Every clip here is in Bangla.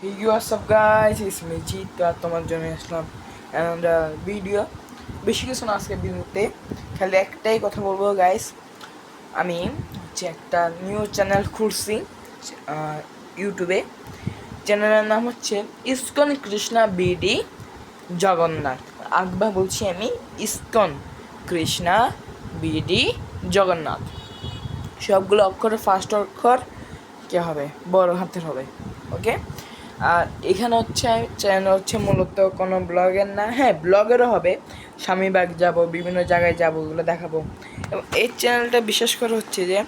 Hey, what's up guys? It's me Jeet আর তোমার জন্য আসলাম একটা ভিডিও। বেশি কিছু না আজকে ভিডিওতে, খালি একটাই কথা বলবো গাইস। আমি একটা নিউ চ্যানেল খুলছি ইউটিউবে। চ্যানেলের নাম হচ্ছে ইসকন কৃষ্ণা বিডি জগন্নাথ। একবার বলছি আমি, ইসকন কৃষ্ণা বিডি জগন্নাথ। সবগুলো অক্ষরের ফার্স্ট অক্ষর কে হবে, বড় হাতের হবে। ওকে, আর এখানে হচ্ছে চ্যানেল হচ্ছে মূলত কোনো ব্লগের না, হ্যাঁ ব্লগেরও হবে। স্বামীবাগ যাব, বিভিন্ন জায়গায় যাব, ওগুলো দেখাবো। এবং এই চ্যানেলটা বিশেষ করে হচ্ছে যে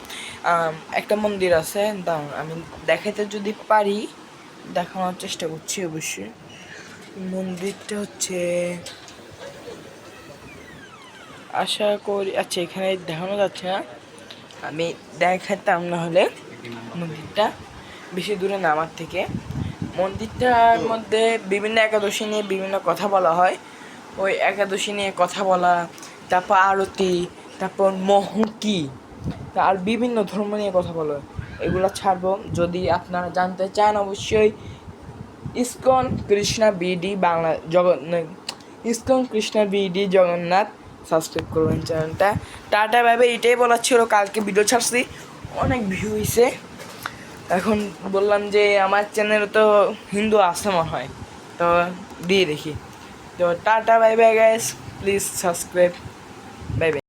একটা মন্দির আছে, দাঁড়ান আমি দেখাতে যদি পারি দেখানোর চেষ্টা করছি অবশ্যই। মন্দিরটা হচ্ছে, আশা করি আচ্ছা এখানে দেখানো যাচ্ছে না, আমি দেখাতাম না হলে। মন্দিরটা বেশি দূরে না আমার থেকে। মন্দিরটার মধ্যে বিভিন্ন একাদশী নিয়ে বিভিন্ন কথা বলা হয়। ওই একাদশী নিয়ে কথা বলা, তারপর আরতি, তারপর মহকি, আর বিভিন্ন ধর্ম নিয়ে কথা বলা, এগুলো ছাড়বো। যদি আপনারা জানতে চান অবশ্যই ISKCON Krishna BD Bangla ISKCON Krishna BD Jagannath subscribe করবেন চ্যানেলটা। টাটা ভাবে এটাই বলার ছিল। কালকে ভিডিও ছাড়ছি, অনেক ভিউ হয়েছে। এখন বললাম যে আমার চ্যানেলে তো হিন্দু আছে মনে হয়, তো দিয়ে দেখি। তো tata bye bye guys, please subscribe, bye bye.